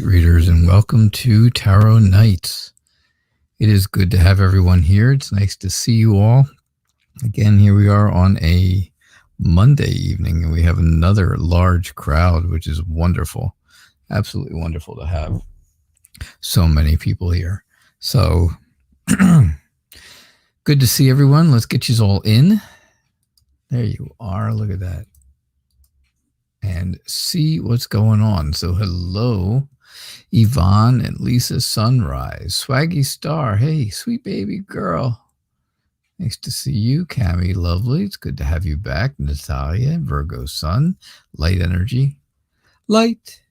light readers, and welcome to Tarot Nights. It is good to have everyone here. It's nice to see you all. Again, here we are on a Monday evening, and we have another large crowd, which is wonderful. Absolutely wonderful to have so many people here. So, good to see everyone. Let's get you all in. There you are. Look at that. And see what's going on. So hello, Yvonne and Lisa Sunrise. Swaggy Star. Hey, sweet baby girl. Nice to see you. Cami, lovely. It's good to have you back. Natalia, Virgo Sun. Light Energy. Light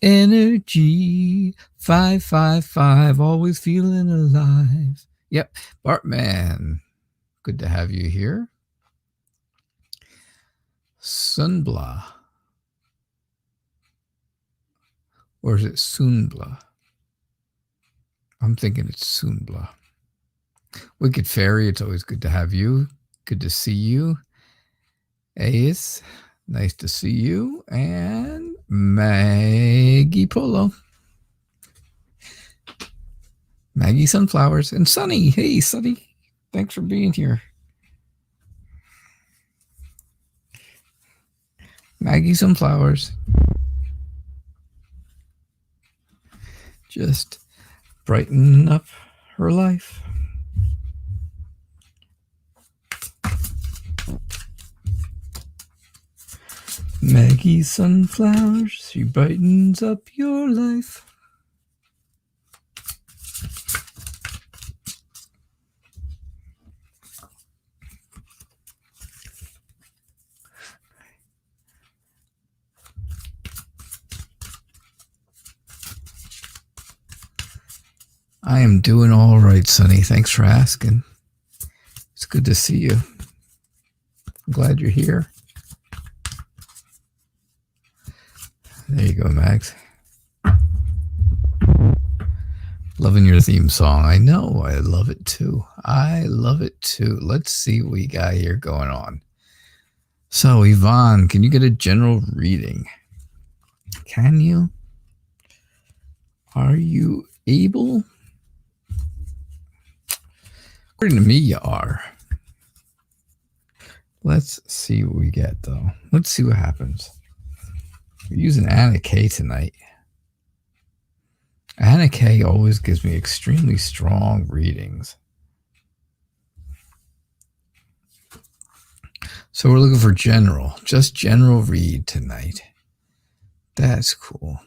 Energy. 555. Always feeling alive. Yep. Bartman. Good to have you here. Sunbla. Or is it Sunbla? I'm thinking it's Sunbla. Wicked Fairy, it's always good to have you. Good to see you. Ace, nice to see you. And Maggie Polo. Maggie Sunflowers. And Sunny. Hey, Sunny. Thanks for being here. Maggie Sunflowers. Just brighten up her life. Maggie Sunflowers, she brightens up your life. I am doing all right, Sonny. Thanks for asking. It's good to see you. I'm glad you're here. There you go, Max. Loving your theme song. I know. I love it too. I love it too. Let's see what we got here going on. So, Yvonne, can you get a general reading? Can you? Are you able? According to me, you are. Let's see what we get, though. Let's see what happens. We're using Anna.K tonight. Anna.K always gives me extremely strong readings. So we're looking for general. Just general read tonight. That's cool.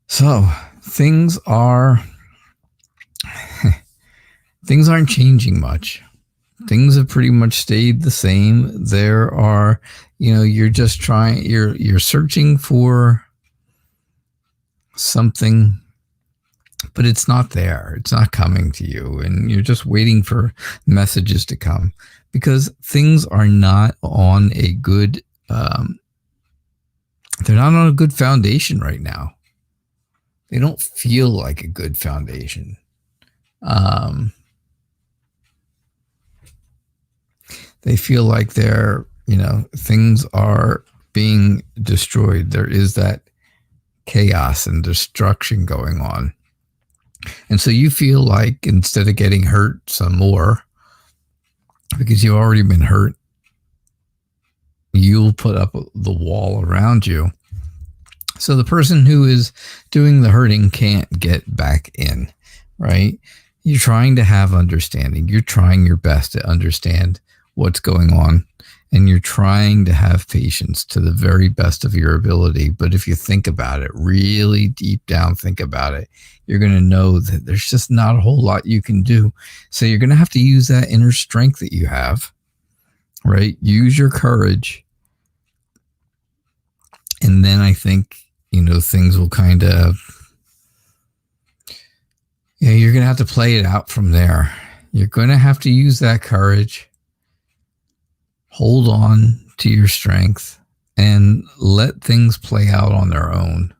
So, things aren't changing much. Things have pretty much stayed the same. There are, you're just trying, you're searching for something, but it's not there. It's not coming to you. And you're just waiting for messages to come because things are not on a good, they're not on a good foundation right now. They don't feel like a good foundation. They feel like they're, things are being destroyed. There is that chaos and destruction going on. And so you feel like instead of getting hurt some more, because you've already been hurt, you'll put up the wall around you. So the person who is doing the hurting can't get back in, right? You're trying to have understanding. You're trying your best to understand what's going on, and you're trying to have patience to the very best of your ability. But if you think about it, really deep down, think about it, you're going to know that there's just not a whole lot you can do. So you're going to have to use that inner strength that you have, right? Use your courage. And then I think, things will kind of, you're going to have to play it out from there. You're going to have to use that courage. Hold on to your strength and let things play out on their own.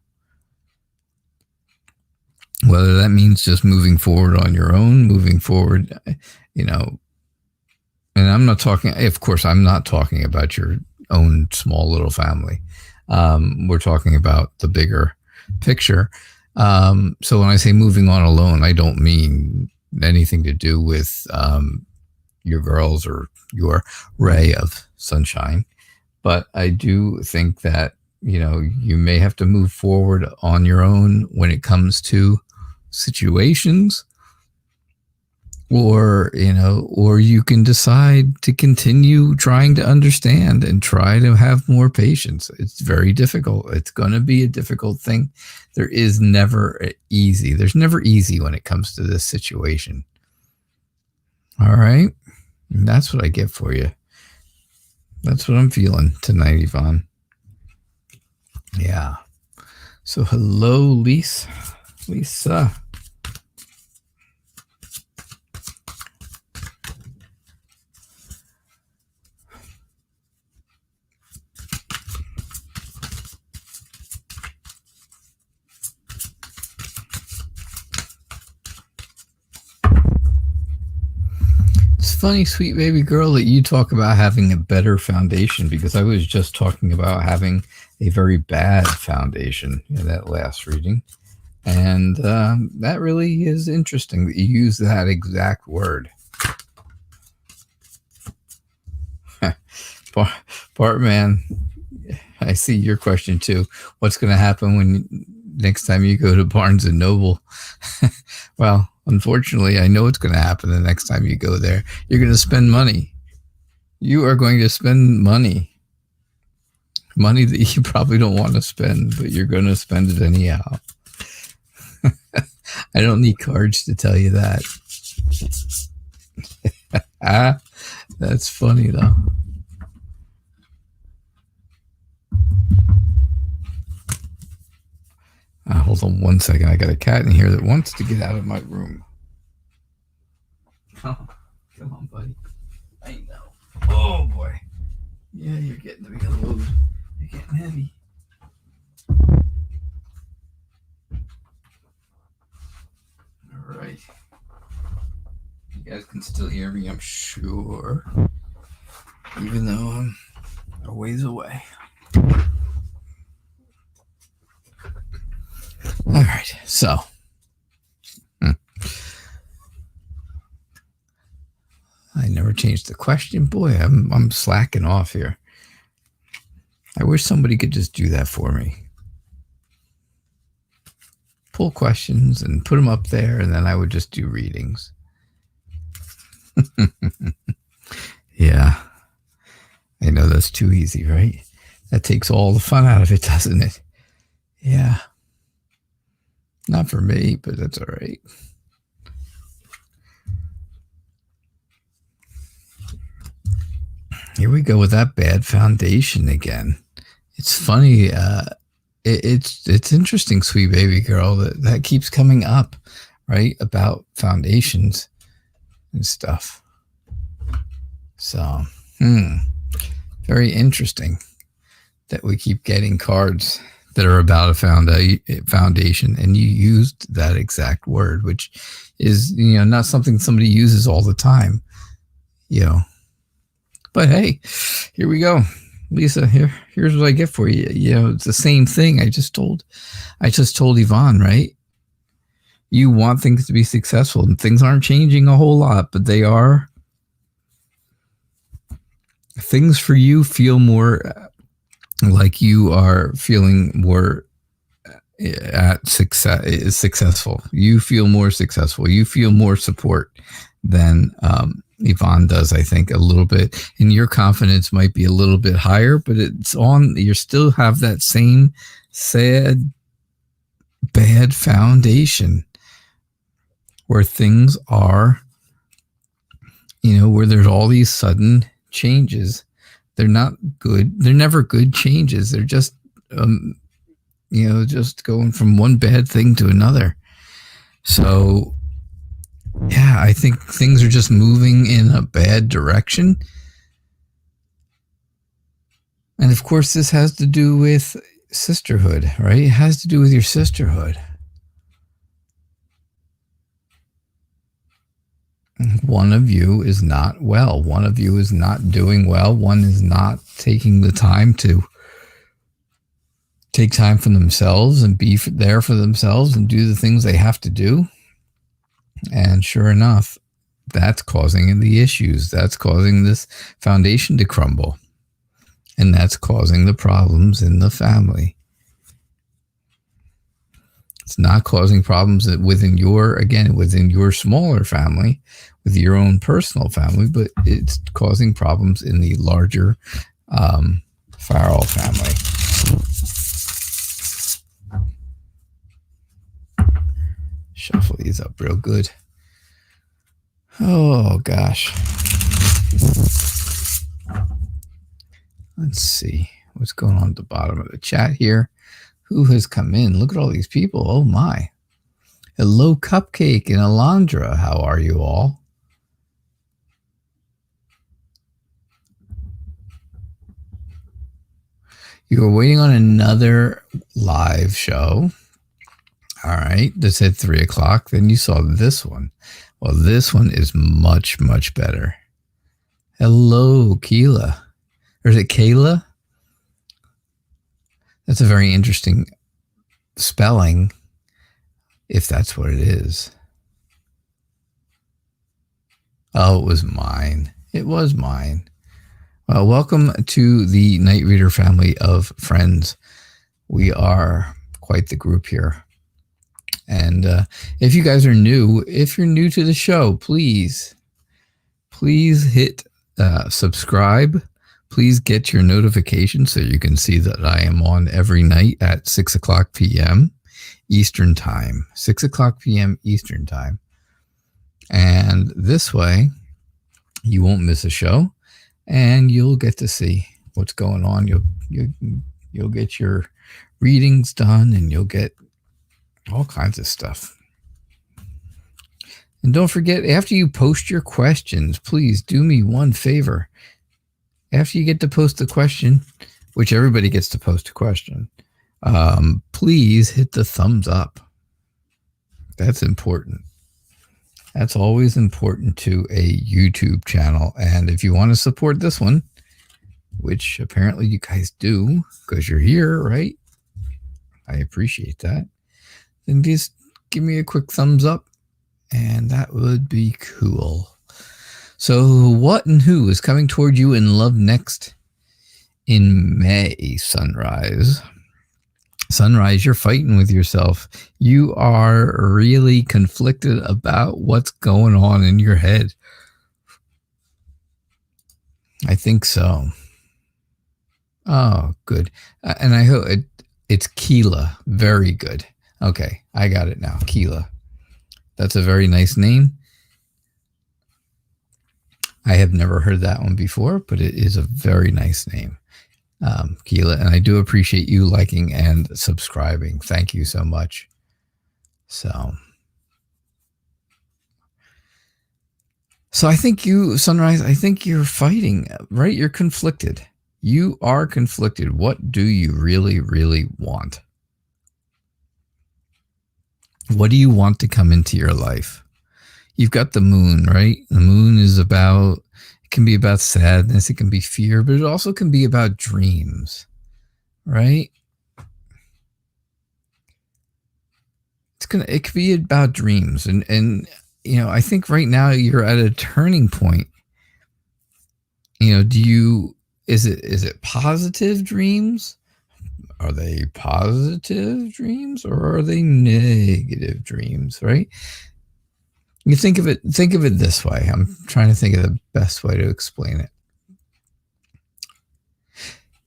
Whether that means just moving forward on your own, moving forward, and I'm not talking, of course, I'm not talking about your own small little family. We're talking about the bigger picture. So when I say moving on alone, I don't mean anything to do with your girls or your ray of sunshine. But I do think that, you may have to move forward on your own when it comes to situations, or you can decide to continue trying to understand and try to have more patience. It's very difficult. It's going to be a difficult thing. There's never easy when it comes to this situation. All right. And that's what I get for you. That's what I'm feeling tonight, Yvonne. Yeah. So hello, Lisa. It's funny, sweet baby girl, that you talk about having a better foundation, because I was just talking about having a very bad foundation in that last reading. And that really is interesting that you use that exact word. Bartman, I see your question too. What's going to happen when next time you go to Barnes and Noble? Well, unfortunately, I know what's going to happen the next time you go there. You're going to spend money. You are going to spend money. Money that you probably don't want to spend, but you're going to spend it anyhow. I don't need cards to tell you that. That's funny, though. Hold on one second. I got a cat in here that wants to get out of my room. Oh, come on, buddy. I know. Oh, boy. Yeah, you're getting to be a load. You're getting heavy. All right. You guys can still hear me, I'm sure. Even though I'm a ways away. All right, so I never changed the question. Boy, I'm slacking off here. I wish somebody could just do that for me. Pull questions and put them up there, and then I would just do readings. Yeah, I know that's too easy, right? That takes all the fun out of it, doesn't it? Yeah. Not for me, but that's all right. Here we go with that bad foundation again. It's funny. It's interesting, sweet baby girl, that keeps coming up, right? About foundations and stuff. So, very interesting that we keep getting cards that are about a foundation, and you used that exact word, which is, not something somebody uses all the time, But hey, here we go, Lisa. Here's what I get for you. It's the same thing I just told Yvonne, right? You want things to be successful, and things aren't changing a whole lot, but they are. Things for you feel more like you are feeling more successful. You feel more successful. You feel more support than Yvonne does, I think, a little bit. And your confidence might be a little bit higher, but you still have that same sad, bad foundation where things are, where there's all these sudden changes. They're not good. They're never good changes. They're just, just going from one bad thing to another. So, yeah, I think things are just moving in a bad direction. And of course, this has to do with sisterhood, right? It has to do with your sisterhood. One of you is not well. One of you is not doing well. One is not taking the time to take time for themselves and be there for themselves and do the things they have to do. And sure enough, that's causing the issues. That's causing this foundation to crumble. And that's causing the problems in the family. It's not causing problems within your smaller family, with your own personal family, but it's causing problems in the larger Farrell family. Shuffle these up real good. Oh, gosh. Let's see what's going on at the bottom of the chat here. Who has come in? Look at all these people. Oh, my. Hello, Cupcake and Alondra. How are you all? You are waiting on another live show. All right. That said 3 o'clock. Then you saw this one. Well, this one is much, much better. Hello, Keela. Or is it Kayla? That's a very interesting spelling, if that's what it is. Oh, it was mine. It was mine. Well, welcome to the Night Reader family of friends. We are quite the group here. And if you guys are new, if you're new to the show, please hit subscribe. Please get your notifications so you can see that I am on every night at 6 o'clock p.m. Eastern Time. 6 o'clock p.m. Eastern Time. And this way, you won't miss a show, and you'll get to see what's going on. You'll get your readings done, and you'll get all kinds of stuff. And don't forget, after you post your questions, please do me one favor. After you get to post the question, which everybody gets to post a question, please hit the thumbs up. That's important. That's always important to a YouTube channel. And if you want to support this one, which apparently you guys do because you're here, right? I appreciate that. Then just give me a quick thumbs up, and that would be cool. So what and who is coming toward you in love next in May, Sunrise? Sunrise, you're fighting with yourself. You are really conflicted about what's going on in your head. I think so. Oh, good. And I hope it's Keela. Very good. Okay, I got it now. Keela. That's a very nice name. I have never heard that one before, but it is a very nice name, Keela. And I do appreciate you liking and subscribing. Thank you so much. So I think you, Sunrise, I think you're fighting, right? You're conflicted. You are conflicted. What do you really, really want? What do you want to come into your life? You've got the moon, right? The moon is it can be about sadness, it can be fear, but it also can be about dreams, right? It could be about dreams. And you know, I think right now you're at a turning point. You know, is it positive dreams? Are they positive dreams or are they negative dreams, right? You think of it this way. I'm trying to think of the best way to explain it.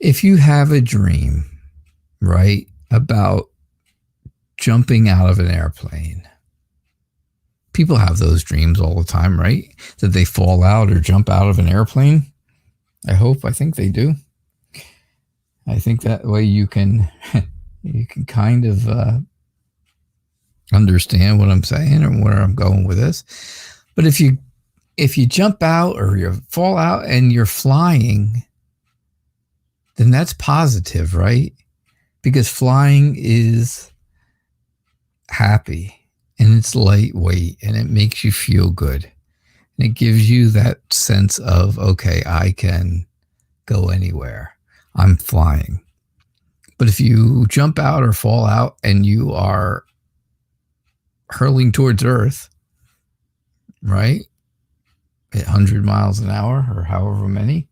If you have a dream, right, about jumping out of an airplane. People have those dreams all the time, right? That they fall out or jump out of an airplane. I think they do. I think that way you can kind of understand what I'm saying and where I'm going with this. But if you jump out or you fall out and you're flying, then that's positive, right? Because flying is happy and it's lightweight and it makes you feel good. And it gives you that sense of, okay, I can go anywhere. I'm flying. But if you jump out or fall out and you are hurling towards Earth, right, at 100 miles an hour or however many,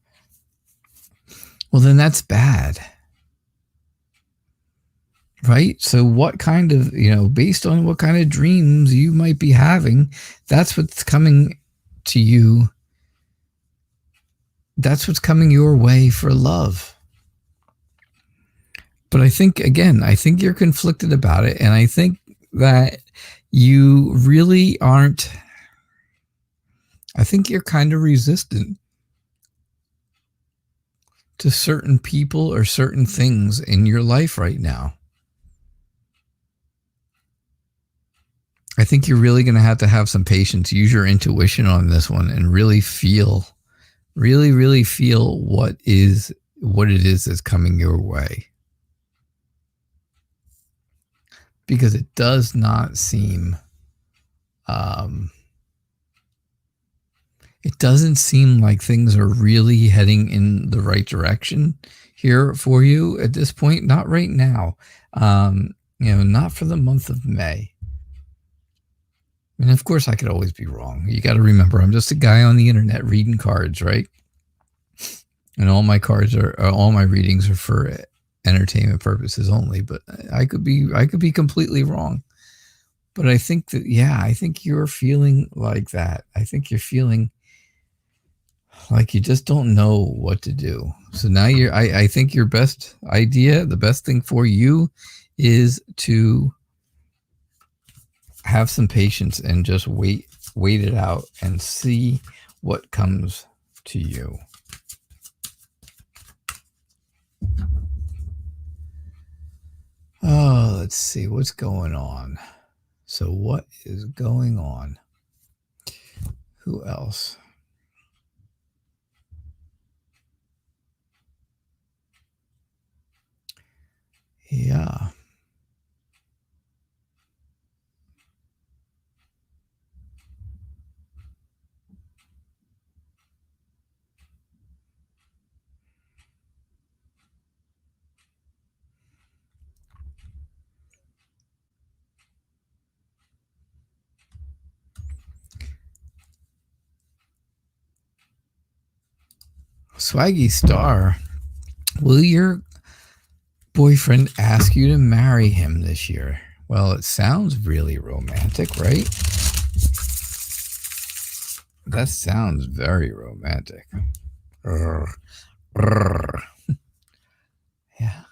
well, then that's bad. Right? So what kind of, based on what kind of dreams you might be having, that's what's coming to you. That's what's coming your way for love. But I think you're conflicted about it. And I think that you really aren't. I think you're kind of resistant to certain people or certain things in your life right now. I think you're really going to have some patience, use your intuition on this one, and really feel what it is that's coming your way. Because it does not seem, it doesn't seem like things are really heading in the right direction here for you at this point. Not right now. Not for the month of May. And of course, I could always be wrong. You got to remember, I'm just a guy on the internet reading cards, right? And all my readings are for entertainment purposes only. But I could be completely wrong. But I think that, I think you're feeling like that. I think you're feeling like you just don't know what to do. So now I think your best idea, the best thing for you, is to have some patience and just wait it out and see what comes to you. Oh, let's see what's going on. So what is going on? Who else? Yeah. Swaggy Star, will your boyfriend ask you to marry him this year? Well, it sounds really romantic, right? That sounds very romantic. Yeah.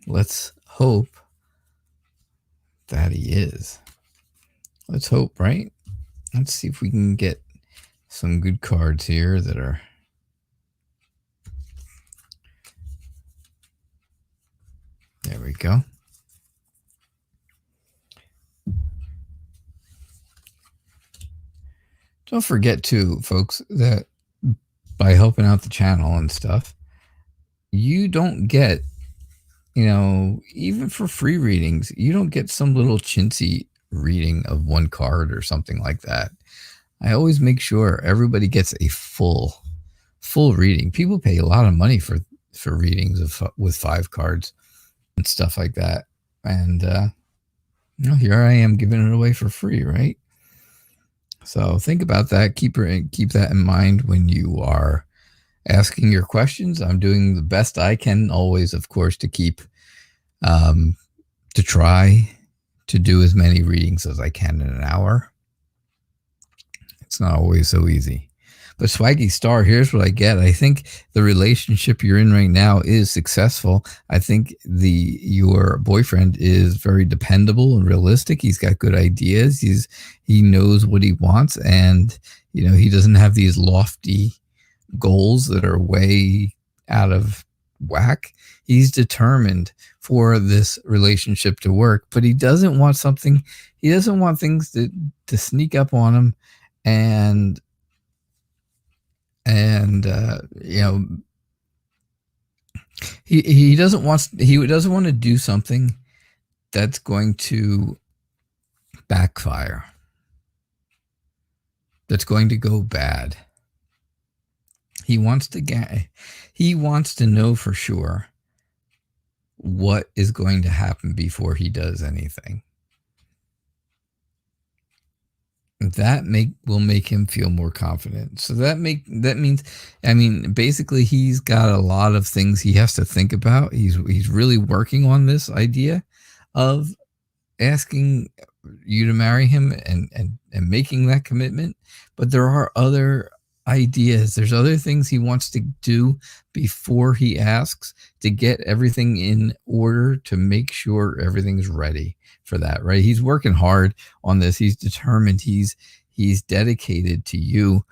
Let's hope that he is. Let's hope, right? Let's see if we can get some good cards here that are... There we go. Don't forget too, folks, that by helping out the channel and stuff, you don't get, even for free readings, you don't get some little chintzy reading of one card or something like that. I always make sure everybody gets a full reading. People pay a lot of money for readings with 5 cards and stuff like that. And here I am giving it away for free, right? So think about that. Keep that in mind when you are asking your questions. I'm doing the best I can always, of course, to keep to try to do as many readings as I can in an hour. It's not always so easy. But Swaggy Star, here's what I get. I think the relationship you're in right now is successful. I think your boyfriend is very dependable and realistic. He's got good ideas. He knows what he wants, and he doesn't have these lofty goals that are way out of whack. He's determined for this relationship to work, but he doesn't want things to sneak up on him and he doesn't want to do something that's going to backfire. that's going to go bad. He wants to know for sure what is going to happen before he does anything. That will make him feel more confident. So that means, I mean, basically he's got a lot of things he has to think about. He's really working on this idea of asking you to marry him and making that commitment. But there are other ideas. There's other things he wants to do before he asks, to get everything in order, to make sure everything's ready for that, right? He's working hard on this. He's determined. He's dedicated to you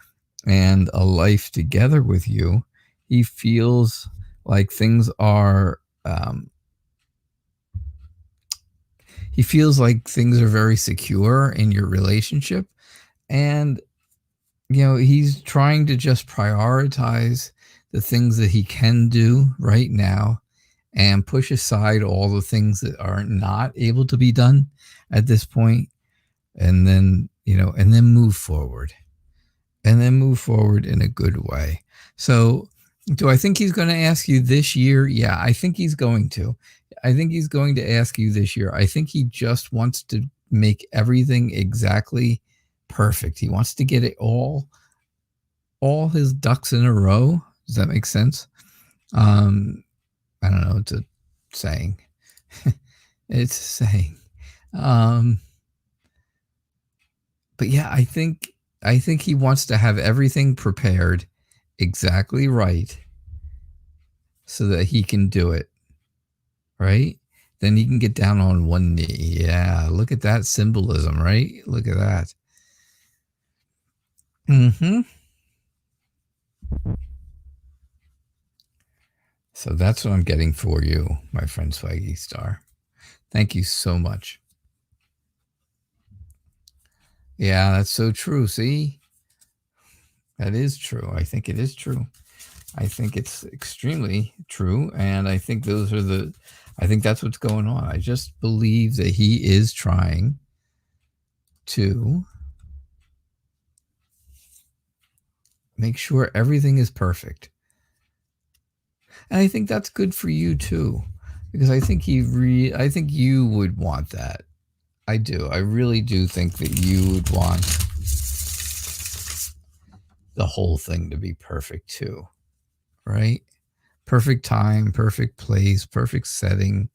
and a life together with you. He feels like things are very secure in your relationship, and he's trying to just prioritize the things that he can do right now and push aside all the things that are not able to be done at this point, and then move forward in a good way. So do I think he's going to ask you this year? Yeah, I think he's going to. I think he's going to ask you this year. I think he just wants to make everything exactly perfect. He wants to get it all his ducks in a row. Does that make sense? I don't know. It's a saying. It's a saying. But yeah, I think he wants to have everything prepared exactly right so that he can do it. Right? Then he can get down on one knee. Yeah, look at that symbolism, right? Look at that. So that's what I'm getting for you, my friend Swaggy Star. Thank you so much. Yeah, that's so true. See? That is true. I think it is true. I think it's extremely true. And I think I think that's what's going on. I just believe that he is trying to make sure everything is perfect. And I think that's good for you too, because I think I think you would want that. I do. I really do think that you would want the whole thing to be perfect too, right? Perfect time, perfect place, perfect setting.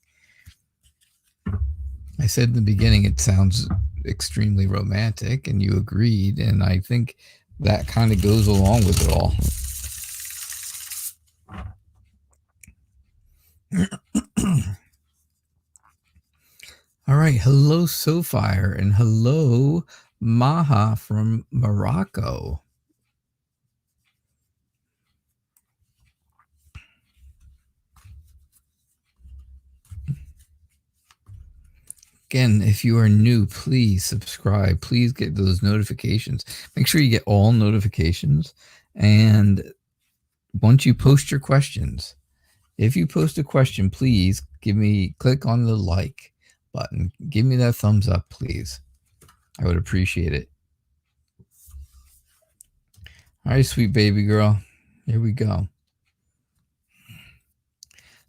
I said in the beginning it sounds extremely romantic, and you agreed, and I think that kind of goes along with it all. All right. Hello, Sofire, and hello, Maha from Morocco. Again, if you are new, please subscribe. Please get those notifications. Make sure you get all notifications. And once you post your questions, if you post a question, please click on the like button. Give me that thumbs up, please. I would appreciate it. All right, sweet baby girl. Here we go.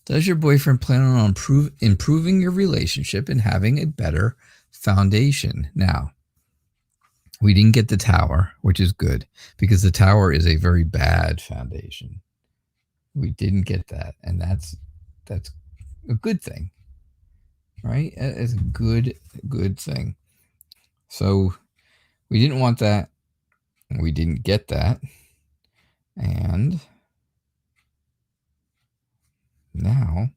Does your boyfriend plan on improving your relationship and having a better foundation? Now, we didn't get the tower, which is good, because the tower is a very bad foundation. We didn't get that, and that's a good thing, right? It's a good thing. So we didn't want that. We didn't get that. And now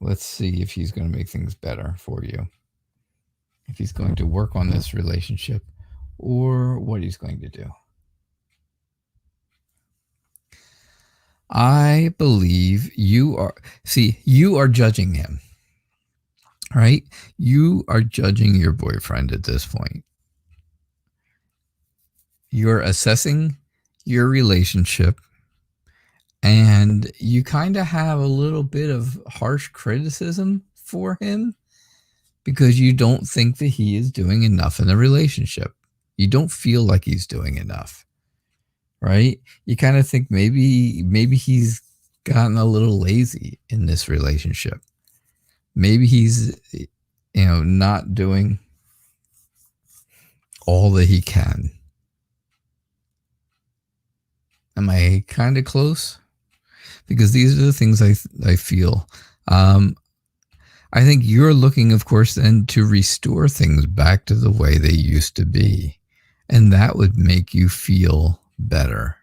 let's see if he's going to make things better for you. If he's going to work on this relationship, or what he's going to do. I believe you are judging him, right? You are judging your boyfriend at this point. You're assessing your relationship, and you kind of have a little bit of harsh criticism for him because you don't think that he is doing enough in the relationship. You don't feel like he's doing enough, right? You kind of think maybe he's gotten a little lazy in this relationship. Maybe he's, not doing all that he can. Am I kind of close? Because these are the things I feel. I think you're looking, of course, then to restore things back to the way they used to be. And that would make you feel better.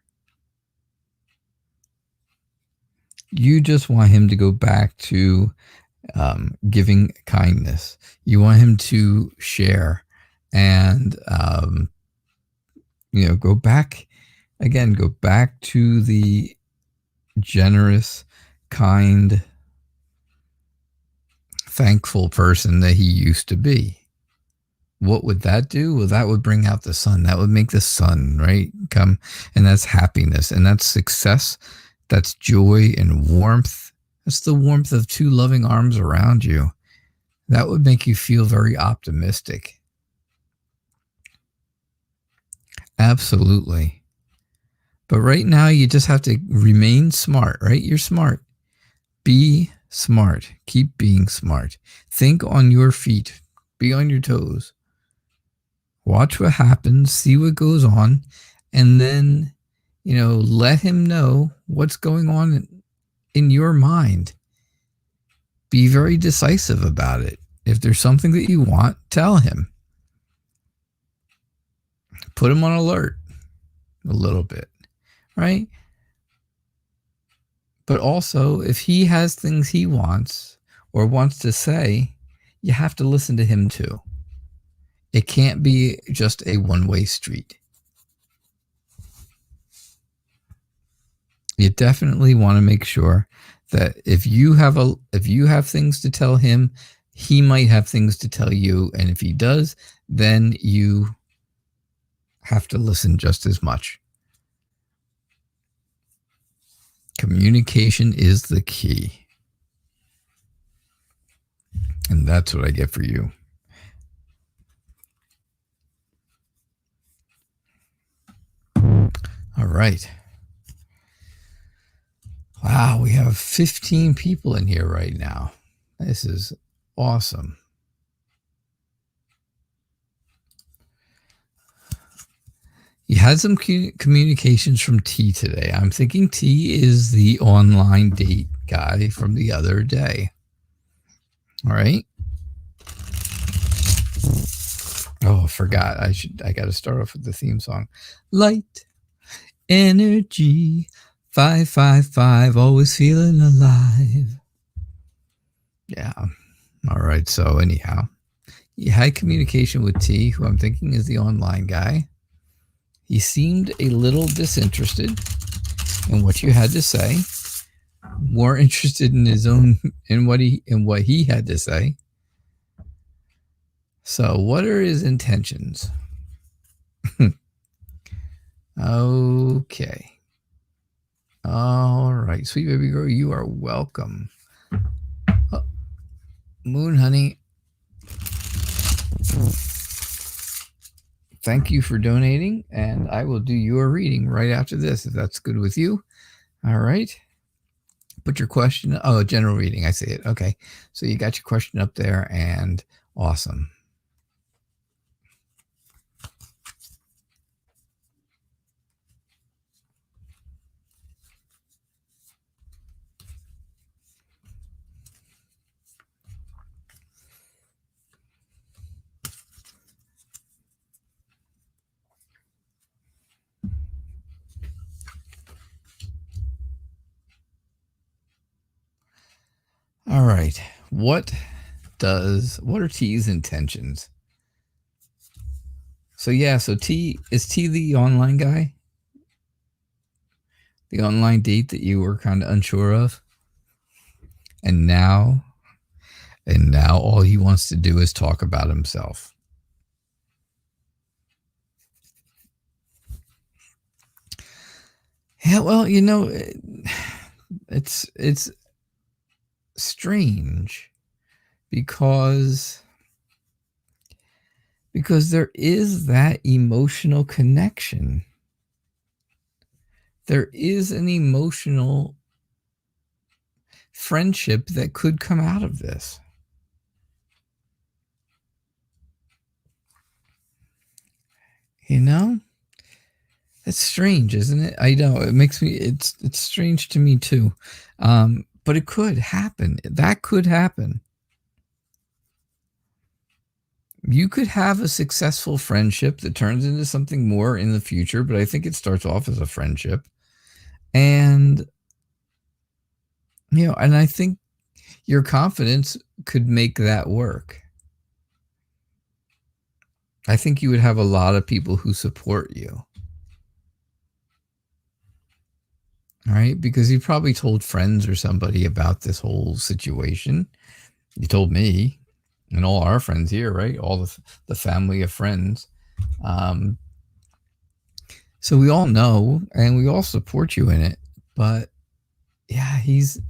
You just want him to go back to giving kindness. You want him to share and, go back to the generous, kind, thankful person that he used to be. What would that do? Well, that would bring out the sun. That would make the sun, right, come. And that's happiness. And that's success. That's joy and warmth. That's the warmth of two loving arms around you. That would make you feel very optimistic. Absolutely. But right now, you just have to remain smart, right? You're smart. Be smart. Keep being smart. Think on your feet. Be on your toes. Watch what happens. See what goes on. And then, let him know what's going on in your mind. Be very decisive about it. If there's something that you want, tell him. Put him on alert a little bit, right? But also, if he has things he wants or wants to say, you have to listen to him too. It can't be just a one-way street. You definitely want to make sure that if you have things to tell him, he might have things to tell you. And if he does, then you have to listen just as much. Communication is the key. And that's what I get for you. All right. Wow, we have 15 people in here right now. This is awesome. You had some communications from T today. I'm thinking T is the online date guy from the other day. All right. Oh, I forgot. I got to start off with the theme song. Light, energy, 555, always feeling alive. Yeah. All right. So anyhow, you had communication with T, who I'm thinking is the online guy. He seemed a little disinterested in what you had to say, more interested in what he had to say. So what are his intentions? Okay. All right, sweet baby girl, you are welcome. Oh, Moon honey, thank you for donating, and I will do your reading right after this, if that's good with you. All right. Put your question. Oh, general reading. I see it. Okay. So you got your question up there, and awesome. All right. What are T's intentions? So yeah, so T the online guy? The online date that you were kind of unsure of? And now all he wants to do is talk about himself. Yeah, well, it's strange because because there is that emotional connection. There is an emotional friendship that could come out of this. You know? It's strange, isn't it? I know it makes me. It's strange to me too, but it could happen. That could happen. You could have a successful friendship that turns into something more in the future, but I think it starts off as a friendship, and and I think your confidence could make that work. I think you would have a lot of people who support you. Right? Because you probably told friends or somebody about this whole situation. You told me and all our friends here, right? All the family of friends. So we all know and we all support you in it. But yeah, he's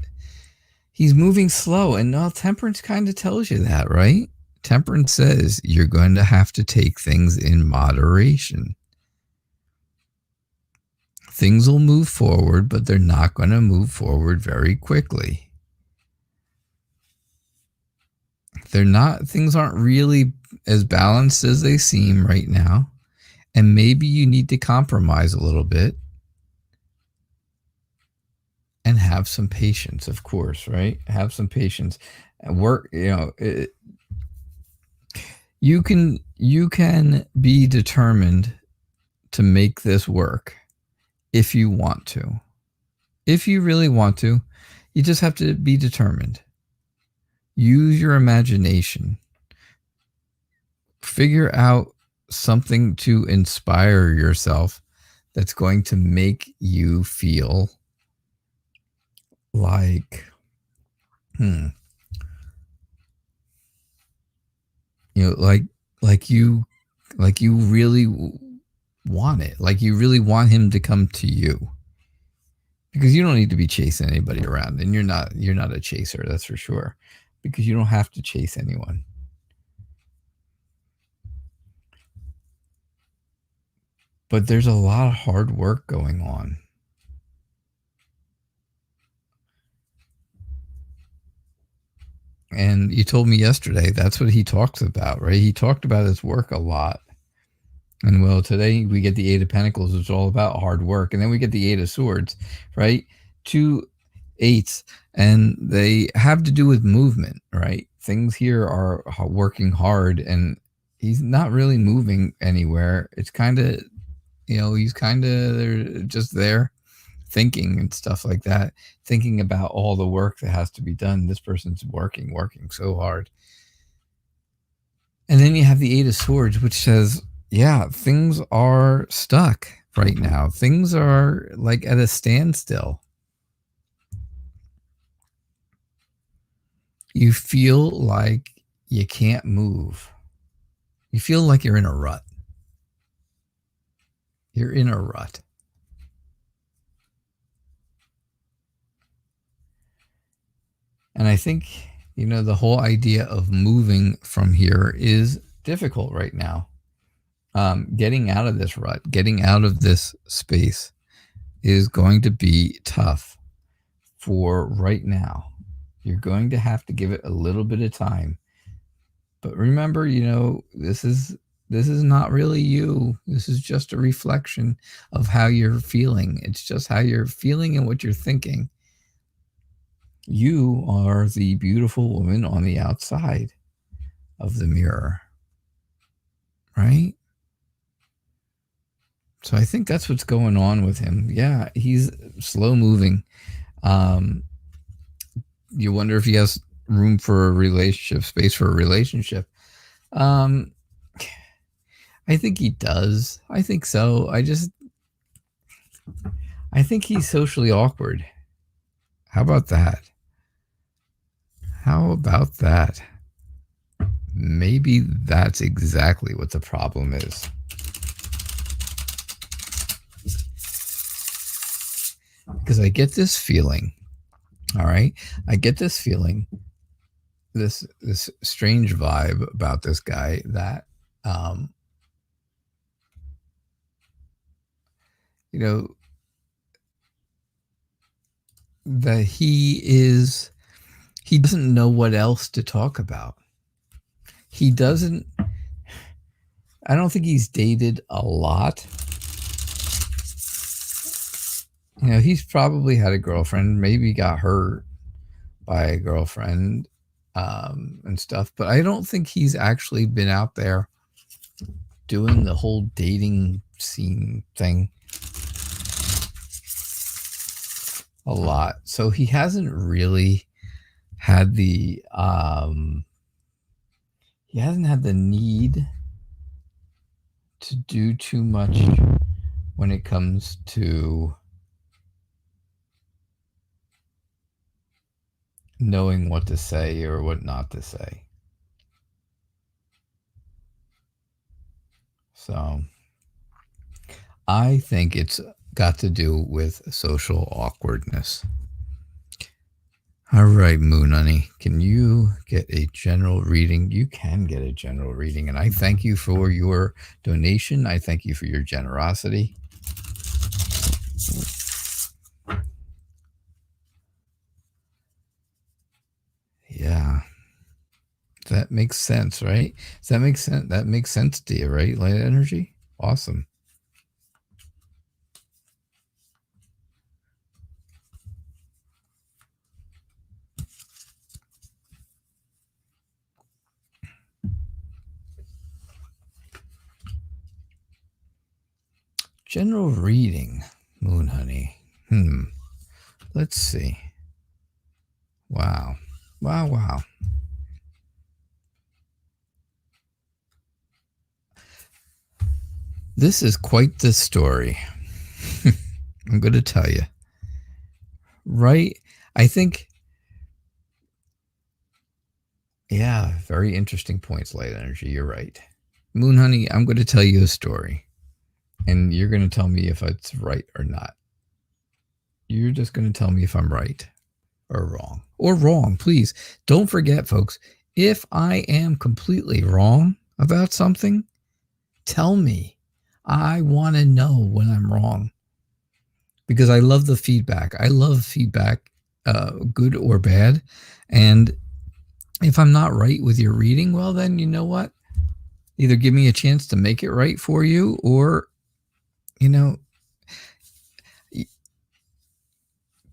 moving slow. And Temperance kind of tells you that, right? Temperance says you're going to have to take things in moderation. Things will move forward, but they're not going to move forward very quickly. Things aren't really as balanced as they seem right now. And maybe you need to compromise a little bit and have some patience, of course, right? Have some patience and work, you can be determined to make this work. If you want to. If you really want to, you just have to be determined. Use your imagination. Figure out something to inspire yourself that's going to make you feel like, like you really want it, like you really want him to come to you, because you don't need to be chasing anybody around, and you're not a chaser, that's for sure, because you don't have to chase anyone. But there's a lot of hard work going on. And you told me yesterday that's what he talks about, right? He talked about his work a lot. And well, today we get the Eight of Pentacles, it's all about hard work. And then we get the Eight of Swords, right? 2 eights, and they have to do with movement, right? Things here are working hard, and he's not really moving anywhere. It's kind of, he's kind of just there thinking and stuff like that, thinking about all the work that has to be done. This person's working so hard. And then you have the Eight of Swords, which says, yeah, things are stuck right now. Things are like at a standstill. You feel like you can't move. You feel like you're in a rut. You're in a rut. And I think, the whole idea of moving from here is difficult right now. Getting out of this rut, getting out of this space is going to be tough for right now. You're going to have to give it a little bit of time. But remember, this is not really you. This is just a reflection of how you're feeling. It's just how you're feeling and what you're thinking. You are the beautiful woman on the outside of the mirror, right? So I think that's what's going on with him. Yeah, he's slow moving. You wonder if he has room for a relationship, space for a relationship. I think he does. I think so. I think he's socially awkward. How about that? Maybe that's exactly what the problem is. Because I get this feeling, all right? I get this feeling, this strange vibe about this guy that you know, that he doesn't know what else to talk about. He doesn't, I don't think he's dated a lot. You know, he's probably had a girlfriend, maybe got hurt by a girlfriend and stuff, but I don't think he's actually been out there doing the whole dating scene thing a lot. So he hasn't really had the need to do too much when it comes to knowing what to say or what not to say. So I think it's got to do with social awkwardness. All right, Moon Honey, can you get a general reading? You can get a general reading, and I thank you for your donation. I thank you for your generosity. Yeah. That makes sense, right? Does that make sense? That makes sense to you, right? Light energy? Awesome. General reading, Moon Honey. Let's see. Wow. Wow. This is quite the story. I'm going to tell you. Right? I think, yeah, very interesting points, Light Energy. You're right. Moon Honey, I'm going to tell you a story. And you're going to tell me if it's right or not. You're just going to tell me if I'm right or wrong. Or wrong, please. Don't forget, folks, if I am completely wrong about something, tell me. I want to know when I'm wrong. Because I love the feedback. I love feedback, good or bad. And if I'm not right with your reading, well, then you know what? Either give me a chance to make it right for you, or, you know,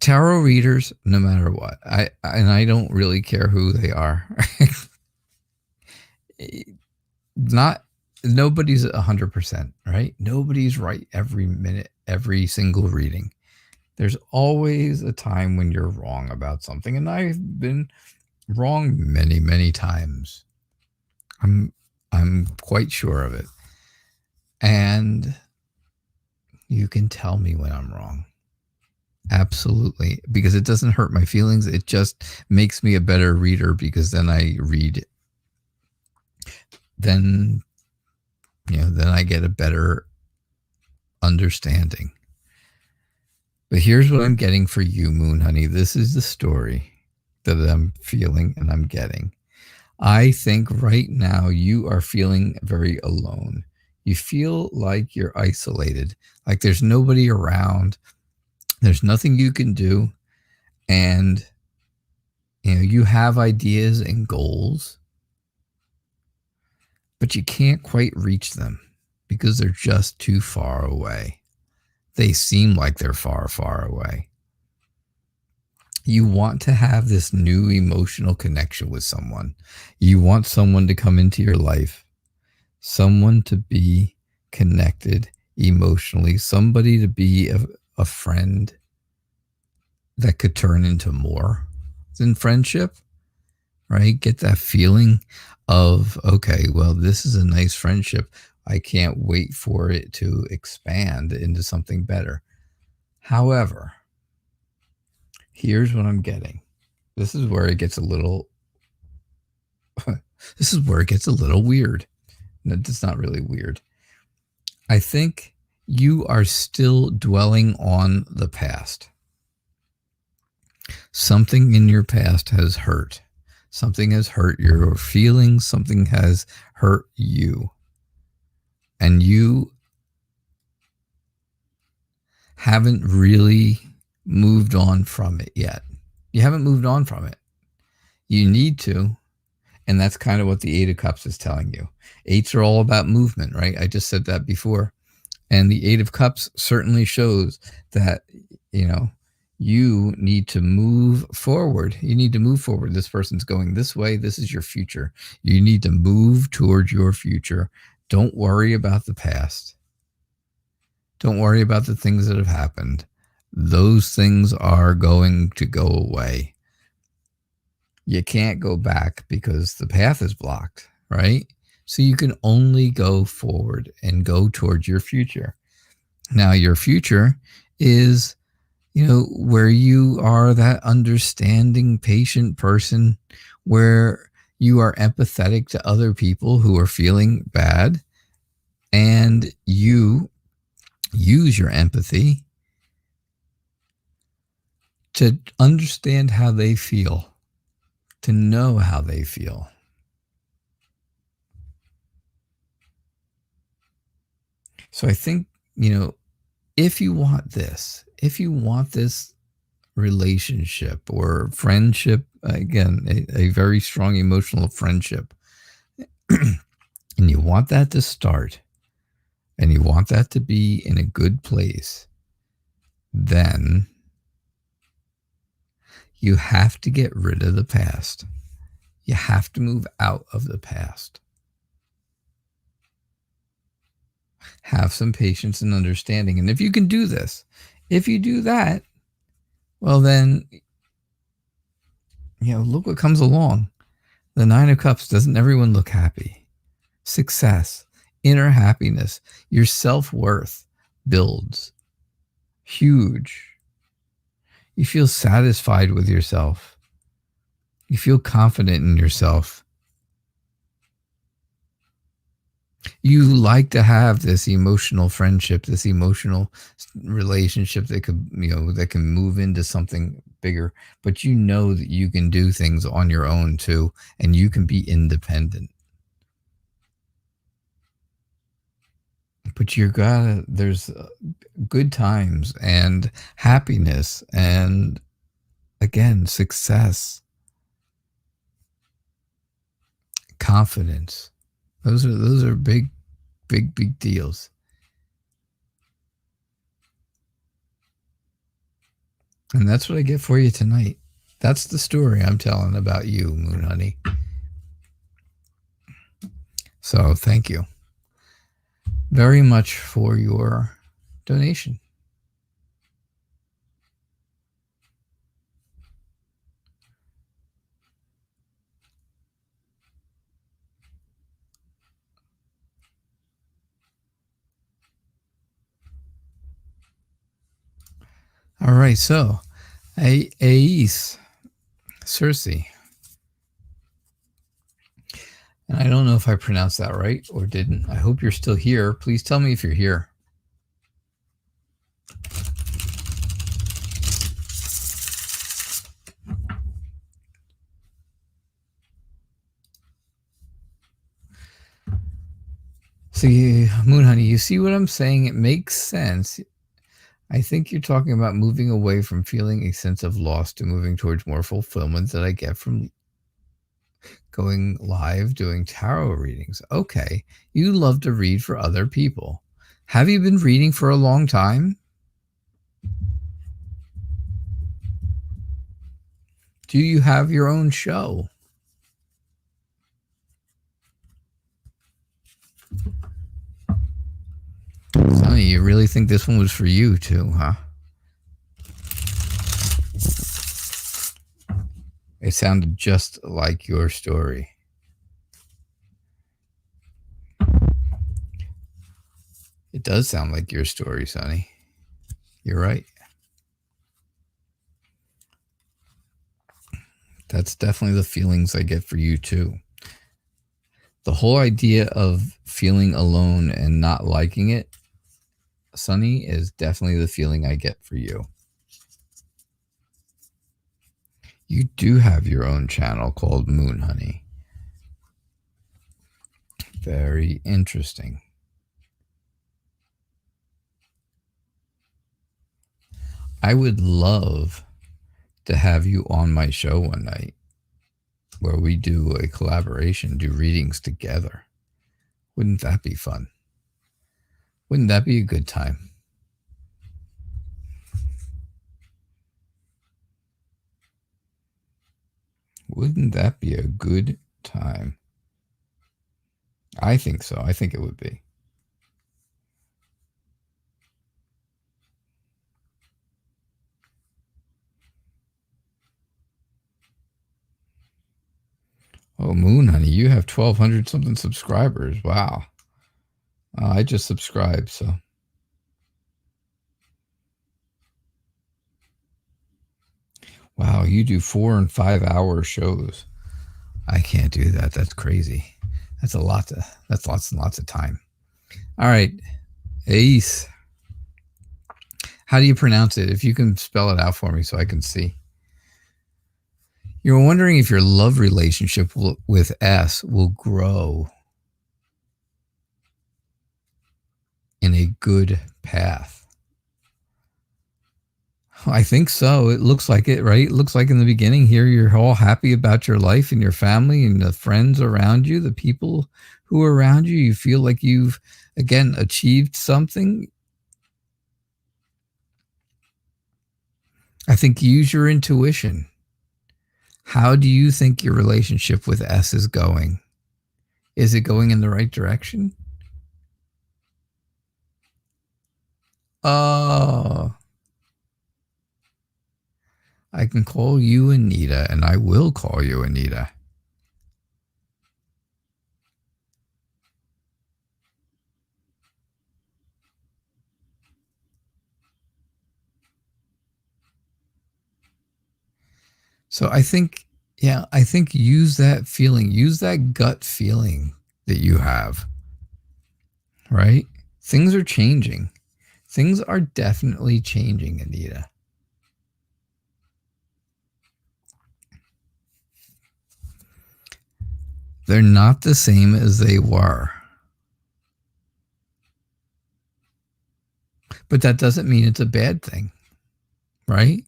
tarot readers, no matter what, I don't really care who they are. Nobody's 100%, right? Nobody's right every minute, every single reading. There's always a time when you're wrong about something, and I've been wrong many, many times. I'm quite sure of it. And you can tell me when I'm wrong. Absolutely. Because it doesn't hurt my feelings. It just makes me a better reader, because then I read, then I get a better understanding. But here's what I'm getting for you, Moon Honey. This is the story that I'm feeling and I'm getting. I think right now you are feeling very alone. You feel like you're isolated, like there's nobody around. There's nothing you can do. And, you have ideas and goals, but you can't quite reach them because they're just too far away. They seem like they're far, far away. You want to have this new emotional connection with someone. You want someone to come into your life, someone to be connected emotionally, somebody to be a friend that could turn into more than friendship, right? Get that feeling of, okay, well, this is a nice friendship. I can't wait for it to expand into something better. However, here's what I'm getting. This is where it gets a little weird. No, it's not really weird. I think you are still dwelling on the past. Something in your past has hurt. Something has hurt your feelings. Something has hurt you. and you haven't really moved on from it yet. You haven't moved on from it. You need to. And that's kind of what the Eight of Cups is telling you. Eights are all about movement, right? I just said that before. And the Eight of Cups certainly shows that, you need to move forward. You need to move forward. This person's going this way. This is your future. You need to move towards your future. Don't worry about the past. Don't worry about the things that have happened. Those things are going to go away. You can't go back because the path is blocked, right? So you can only go forward and go towards your future. Now, your future is, where you are that understanding, patient person, where you are empathetic to other people who are feeling bad, and you use your empathy to understand how they feel, to know how they feel. So I think, if you want this relationship or friendship, again, a very strong emotional friendship, and you want that to start, and you want that to be in a good place, then you have to get rid of the past. You have to move out of the past. Have some patience and understanding. And if you can do this, if you do that, well then, look what comes along. The Nine of Cups. Doesn't everyone look happy? Success, inner happiness, your self-worth builds. Huge. You feel satisfied with yourself. You feel confident in yourself. You like to have this emotional friendship, this emotional relationship that could, that can move into something bigger, but you know that you can do things on your own too, and you can be independent. But there's good times and happiness and, again, success, confidence. Those are big deals. And that's what I get for you tonight. That's the story I'm telling about you, Moon Honey. So thank you very much for your donation. All right, so Ais, Circe. And I don't know if I pronounced that right or didn't. I hope you're still here. Please tell me if you're here. See, Moon Honey, you see what I'm saying? It makes sense. I think you're talking about moving away from feeling a sense of loss to moving towards more fulfillment that I get from going live doing tarot readings. Okay, you love to read for other people. Have you been reading for a long time? Do you have your own show? Sonny, you really think this one was for you too, huh? It sounded just like your story. It does sound like your story, Sonny. You're right. That's definitely the feelings I get for you too. The whole idea of feeling alone and not liking it, Sonny, is definitely the feeling I get for you. You do have your own channel called Moon Honey. Very interesting. I would love to have you on my show one night where we do a collaboration, do readings together. Wouldn't that be fun? Wouldn't that be a good time? Wouldn't that be a good time? I think so. I think it would be. Oh, Moon Honey, you have 1,200 something subscribers. Wow. I just subscribed, so. Wow, you do 4 and 5 hour shows. I can't do that. That's crazy. That's lots and lots of time. All right. Ace. How do you pronounce it? If you can spell it out for me so I can see. You're wondering if your love relationship with S will grow in a good path. I think so. It looks like it, right? It looks like in the beginning here, you're all happy about your life and your family and the friends around you, the people who are around you. You feel like you've, again, achieved something. I think use your intuition. How do you think your relationship with S is going? Is it going in the right direction? Oh, I can call you Anita, and I will call you Anita. So I think, use that feeling, use that gut feeling that you have, right? Things are changing. Things are definitely changing, Anita. They're not the same as they were. But that doesn't mean it's a bad thing, right?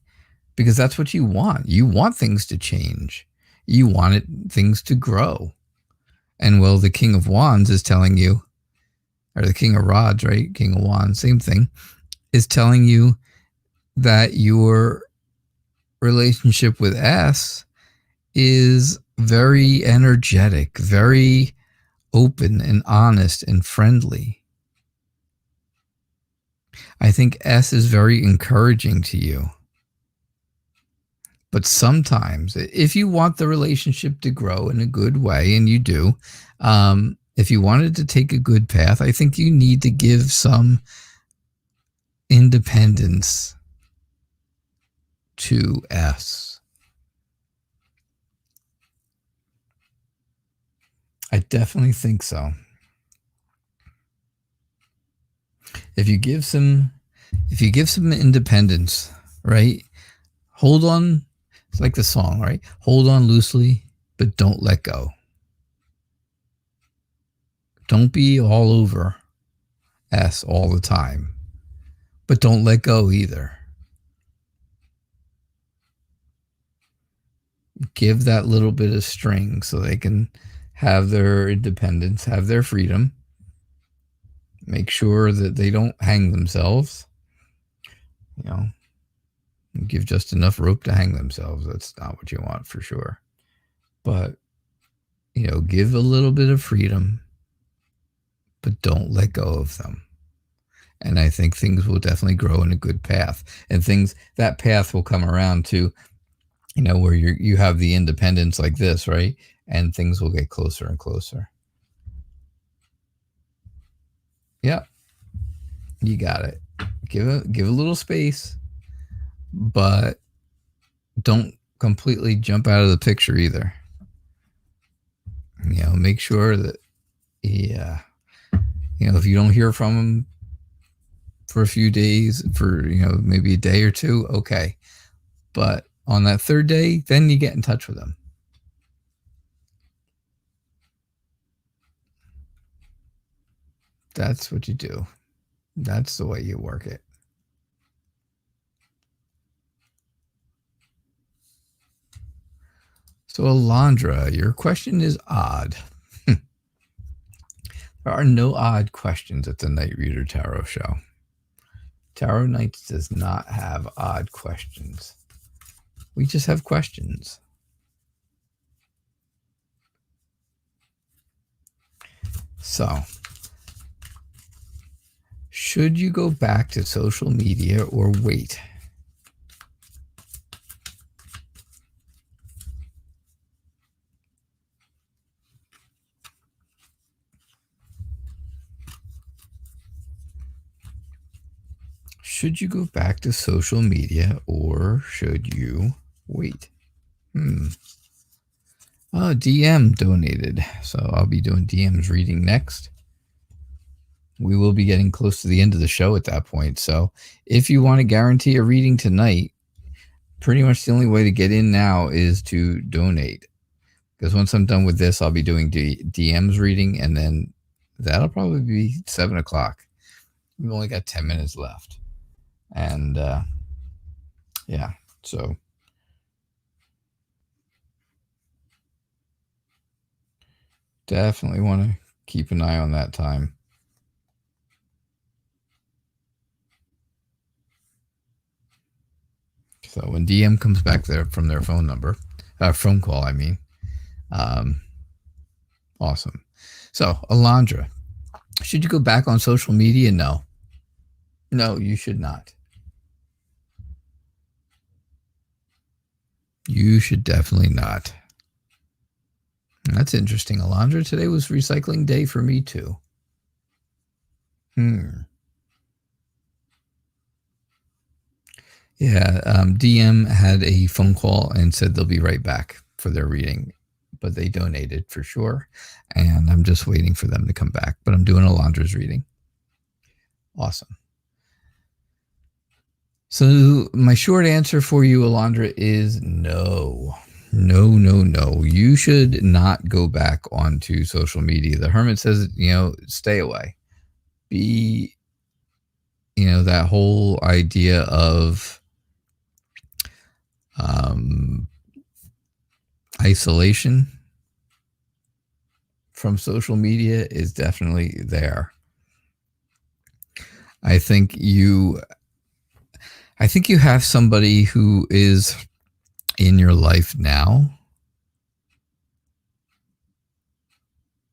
Because that's what you want. You want things to change. You want things to grow. And well, the King of Wands is telling you, or the King of Rods, right? King of Wands, same thing, is telling you that your relationship with S is very energetic, very open and honest and friendly. I think S is very encouraging to you. But sometimes, if you want the relationship to grow in a good way, and you do, if you wanted to take a good path, I think you need to give some independence to S. I definitely think so. If you give some independence, right? Hold on. It's like the song, right? Hold on loosely, but don't let go. Don't be all over S all the time, but don't let go either. Give that little bit of string so they can have their independence, have their freedom. Make sure that they don't hang themselves. You know, give just enough rope to hang themselves. That's not what you want for sure. But, give a little bit of freedom, but don't let go of them. And I think things will definitely grow in a good path. And that path will come around to, where you have the independence like this, right? And things will get closer and closer. Yeah, you got it. Give a little space, but don't completely jump out of the picture either. Make sure that, if you don't hear from them for a few days, for, maybe a day or two, okay. But on that third day, then you get in touch with them. That's what you do. That's the way you work it. So, Alondra, your question is odd. There are no odd questions at the Night Reader Tarot Show. Tarot Nights does not have odd questions. We just have questions. So, should you go back to social media or wait? Should you go back to social media or should you wait? Oh, DM donated. So I'll be doing DM's reading next. We will be getting close to the end of the show at that point. So if you want to guarantee a reading tonight, pretty much the only way to get in now is to donate. Because once I'm done with this, I'll be doing DM's reading, and then that'll probably be 7 o'clock. We've only got 10 minutes left. And yeah, so definitely want to keep an eye on that time. So when DM comes back there from their phone number, phone call, I mean, awesome. So Alondra, should you go back on social media? No, you should not. You should definitely not. That's interesting, Alondra. Today was recycling day for me too. Yeah, DM had a phone call and said they'll be right back for their reading, but they donated for sure, and I'm just waiting for them to come back. But I'm doing Alondra's reading. Awesome. So my short answer for you, Alondra, is no. No. You should not go back onto social media. The Hermit says, stay away. Be, that whole idea of isolation from social media is definitely there. I think you have somebody who is in your life now.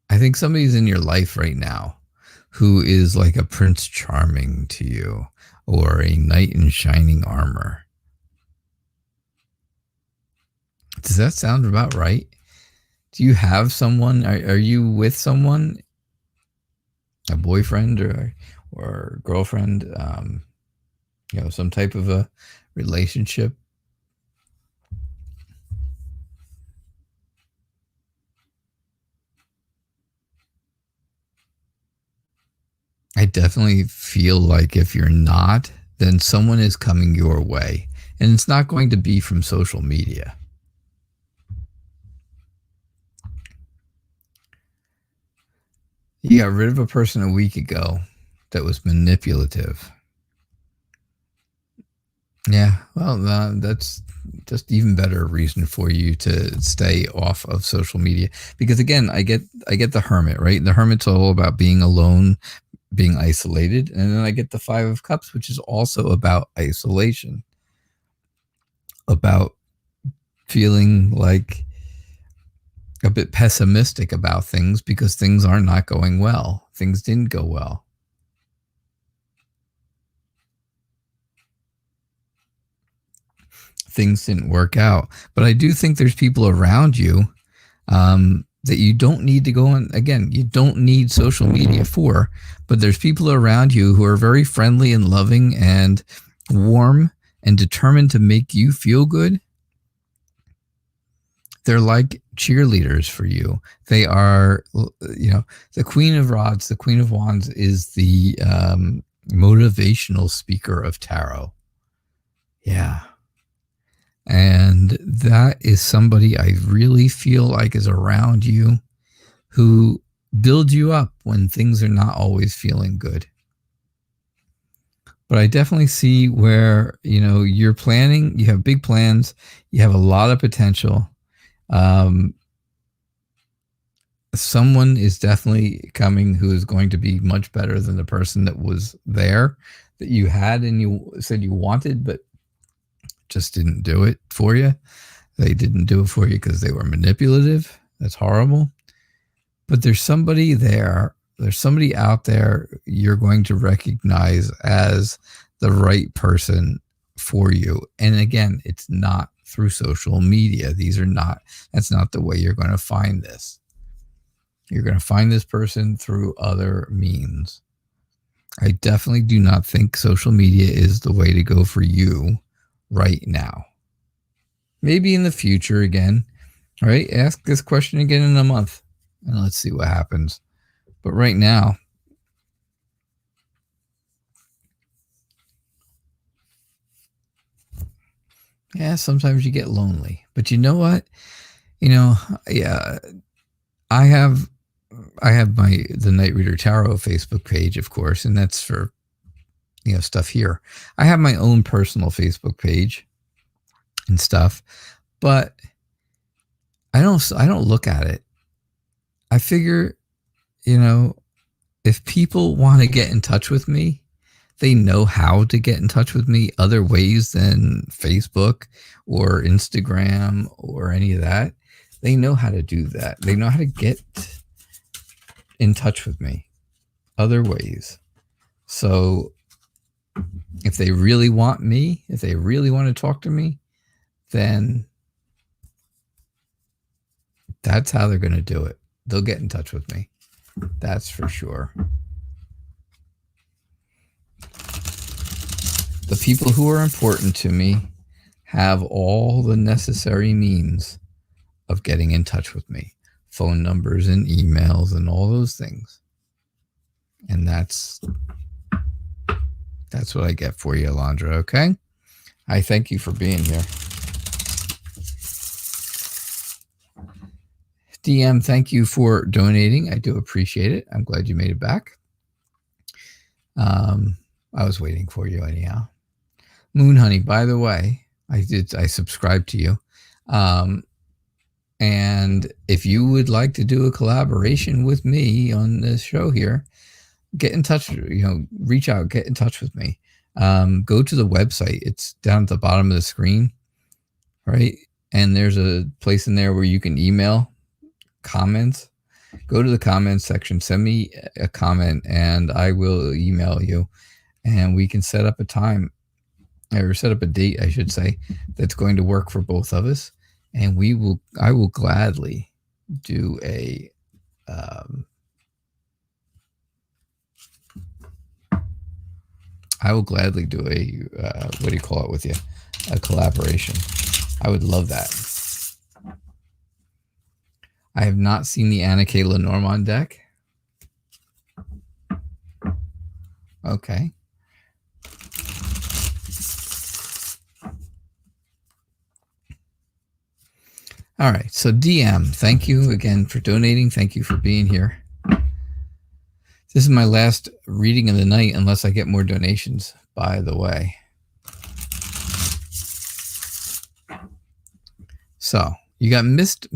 I think somebody's in your life right now who is like a Prince Charming to you, or a knight in shining armor. Does that sound about right? Do you have someone? Are you with someone? A boyfriend or girlfriend? Some type of a relationship? I definitely feel like if you're not, then someone is coming your way, and it's not going to be from social media. You got rid of a person a week ago that was manipulative. Yeah, well, that's just even better reason for you to stay off of social media. Because again, I get the Hermit, right? The Hermit's all about being alone, being isolated, and then I get the Five of Cups, which is also about isolation, about feeling like a bit pessimistic about things because things are not going well. Things didn't go well. Things didn't work out. But I do think there's people around you that you don't need to go on. Again, you don't need social media for, but there's people around you who are very friendly and loving and warm and determined to make you feel good. They're like cheerleaders for you. They are, the Queen of Rods, the Queen of Wands is the motivational speaker of tarot. Yeah. And that is somebody I really feel like is around you who builds you up when things are not always feeling good. But I definitely see where, you're planning, you have big plans, you have a lot of potential. Someone is definitely coming who is going to be much better than the person that was there, that you had and you said you wanted, but just didn't do it for you. They didn't do it for you because they were manipulative. That's horrible. But there's somebody there. There's somebody out there you're going to recognize as the right person for you. And again, it's not through social media. That's not the way you're going to find this. You're going to find this person through other means. I definitely do not think social media is the way to go for you right now. Maybe in the future again, right? Ask this question again in a month and let's see what happens. But right now, yeah, sometimes you get lonely. But you know what? Yeah, I have the Night Reader Tarot Facebook page, of course, and that's for stuff here. I have my own personal Facebook page and stuff, but I don't look at it. I figure, if people want to get in touch with me, they know how to get in touch with me other ways than Facebook or Instagram or any of that. They know how to do that. They know how to get in touch with me other ways. So if they really want me, if they really want to talk to me, then that's how they're going to do it. They'll get in touch with me. That's for sure. The people who are important to me have all the necessary means of getting in touch with me. Phone numbers and emails and all those things. And that's what I get for you, Alondra, okay? I thank you for being here. DM, thank you for donating. I do appreciate it. I'm glad you made it back. I was waiting for you anyhow. Moon Honey, by the way, I subscribed to you. And if you would like to do a collaboration with me on this show here, get in touch, reach out, get in touch with me. Go to the website. It's down at the bottom of the screen, right? And there's a place in there where you can email comments. Go to the comments section, send me a comment, and I will email you. And we can set up a time, or set up a date, I should say, that's going to work for both of us. And I will gladly do a what do you call it with you? A collaboration. I would love that. I have not seen the Anna.K Lenormand deck. Okay. All right. So DM, thank you again for donating. Thank you for being here. This is my last reading of the night, unless I get more donations, by the way. So you got mixed.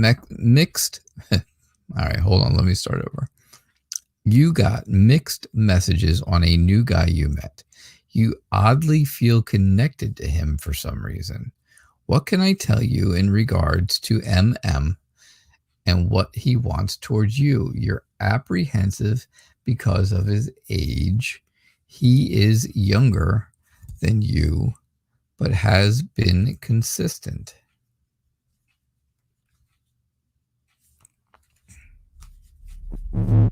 All right, hold on. Let me start over. You got mixed messages on a new guy you met. You oddly feel connected to him for some reason. What can I tell you in regards to MM and what he wants towards you? You're apprehensive because of his age. He is younger than you, but has been consistent. All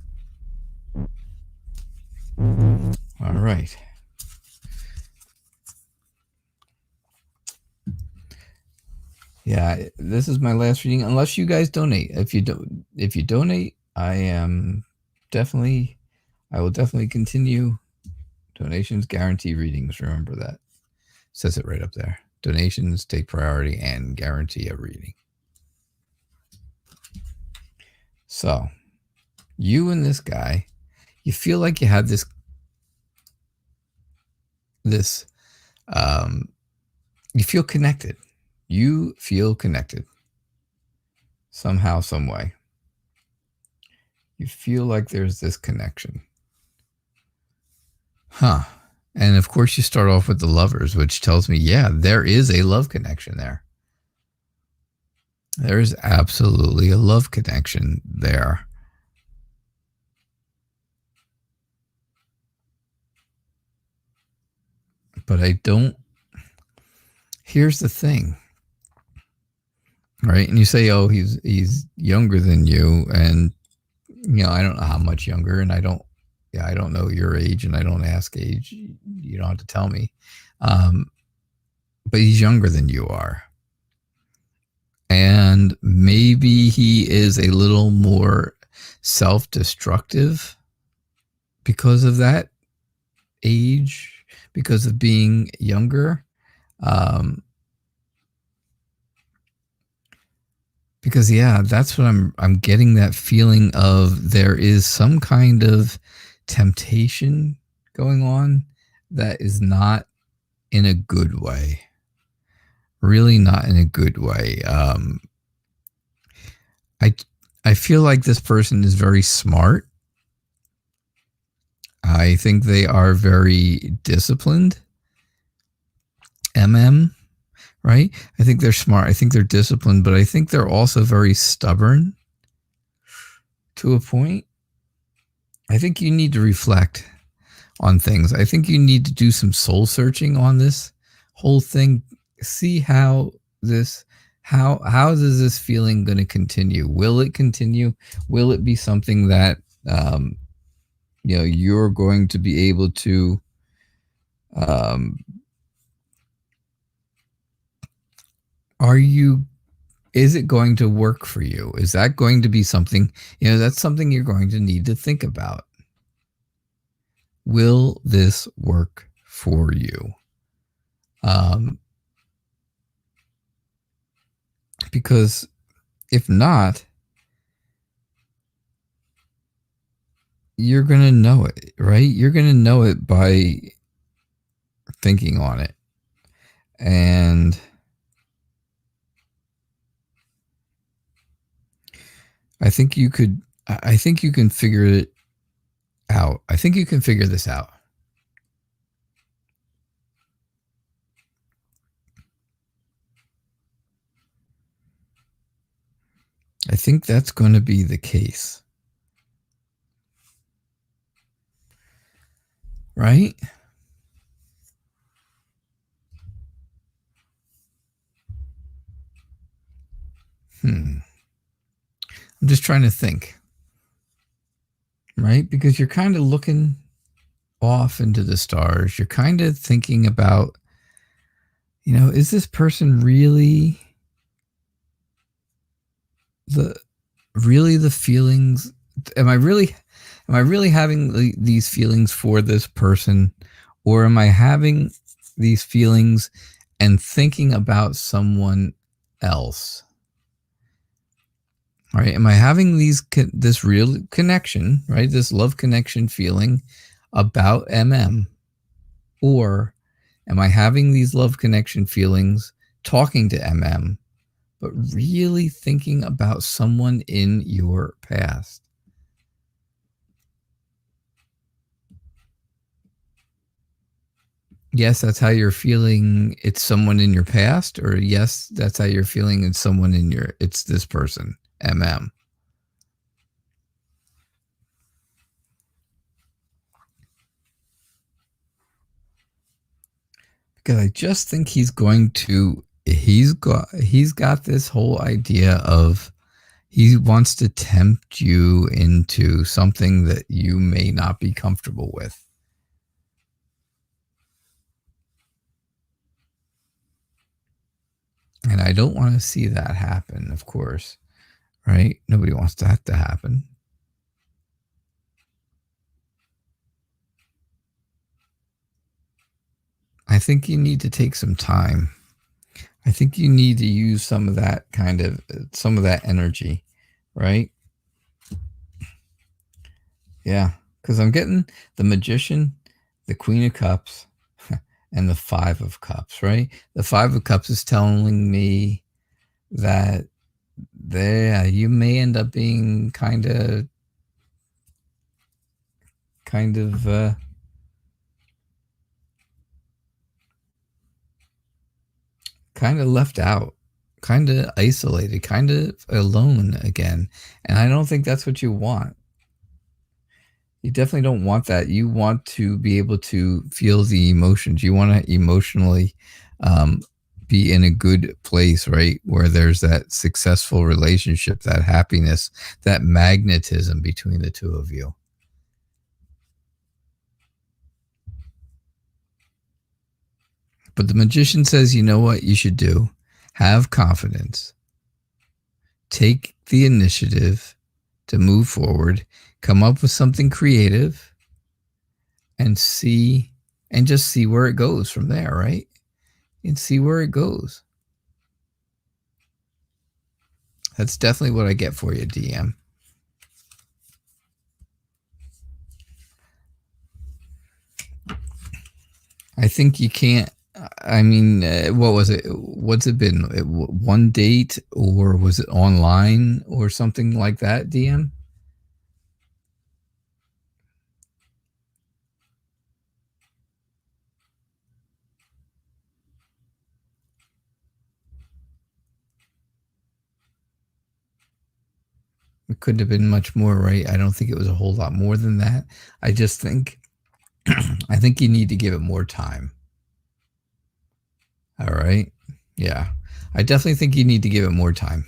right. Yeah, this is my last reading, unless you guys donate. If you donate, I will definitely continue. Donations guarantee readings. Remember that. It says it right up there. Donations take priority and guarantee a reading. So, you and this guy, you feel like you have this you feel connected. You feel connected. somehow, some way. You feel like there's this connection. And of course you start off with the Lovers, which tells me, yeah, there is a love connection there. There is absolutely a love connection there. But I don't. Here's the thing, right? And you say, oh, he's younger than you, and I don't know how much younger, and I don't know your age, and I don't ask age. You don't have to tell me. But he's younger than you are. And maybe he is a little more self-destructive because of that age, because of being younger. Because that's what I'm getting, that feeling of there is some kind of temptation going on that is not in a good way. Really not in a good way. I feel like this person is very smart. I think they are very disciplined. Right? I think they're smart. I think they're disciplined, but I think they're also very stubborn to a point. I think you need to reflect on things. I think you need to do some soul searching on this whole thing. See how is this feeling going to continue? Will it continue? Will it be something that you're going to be able to is it going to work for you? Is that going to be something, that's something you're going to need to think about. Will this work for you? Because if not, you're going to know it, right? You're going to know it by thinking on it. And I think you can figure it out. I think you can figure this out. I think that's going to be the case. Right? I'm just trying to think. Right? Because you're kind of looking off into the stars. You're kind of thinking about, is this person really the feelings? Am I really having these feelings for this person, or am I having these feelings and thinking about someone else? Right? Am I having this real connection, right? This love connection feeling about or am I having these love connection feelings talking to but really thinking about someone in your past? Yes, that's how you're feeling. It's someone in your past, or yes, that's how you're feeling. It's someone it's this person, Because I just think he's got this whole idea of he wants to tempt you into something that you may not be comfortable with. And I don't want to see that happen, of course, right? Nobody wants that to happen. I think you need to take some time. I think you need to use some of that energy, right? Yeah, because I'm getting the Magician, the Queen of Cups, and the Five of Cups, right? The Five of Cups is telling me that there you may end up being kind of left out, kind of isolated, kind of alone again. And I don't think that's what you want. You definitely don't want that. You want to be able to feel the emotions. You want to emotionally be in a good place, right? Where there's that successful relationship, that happiness, that magnetism between the two of you. But the magician says, you know what you should do? Have confidence. Take the initiative to move forward, come up with something creative, and just see where it goes from there, right? And see where it goes. That's definitely what I get for you, DM. I think you can't. I mean, what was it? What's it been? One date, or was it online or something like that, DM? It couldn't have been much more, right? I don't think it was a whole lot more than that. I just think, I think you need to give it more time. All right. Yeah. I definitely think you need to give it more time.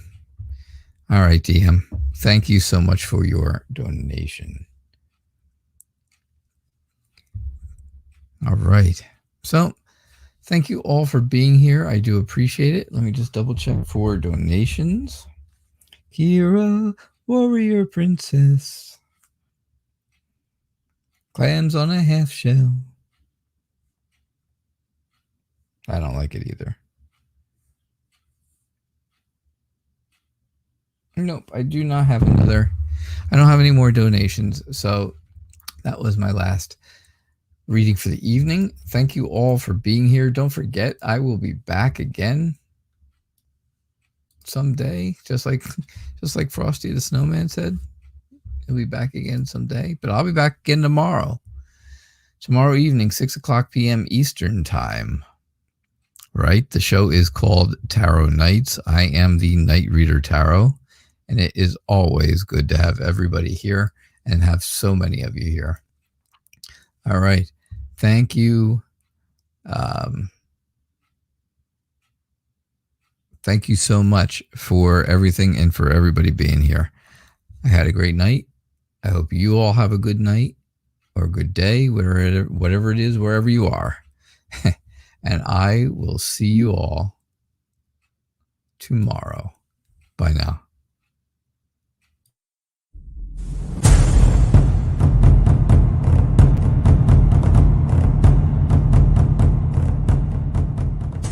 All right, DM. Thank you so much for your donation. All right. So thank you all for being here. I do appreciate it. Let me just double check for donations. Kira, warrior princess. Clams on a half shell. I don't like it either. Nope, I do not have another. I don't have any more donations. So that was my last reading for the evening. Thank you all for being here. Don't forget, I will be back again someday, just like Frosty the Snowman said. He'll be back again someday, but I'll be back again tomorrow evening, 6:00 p.m. Eastern time. Right? The show is called Tarot Nights. I am the Night Reader Tarot, and it is always good to have everybody here and have so many of you here. All right. Thank you. Thank you so much for everything and for everybody being here. I had a great night. I hope you all have a good night or a good day, whatever it is, wherever you are. And I will see you all tomorrow. Bye now.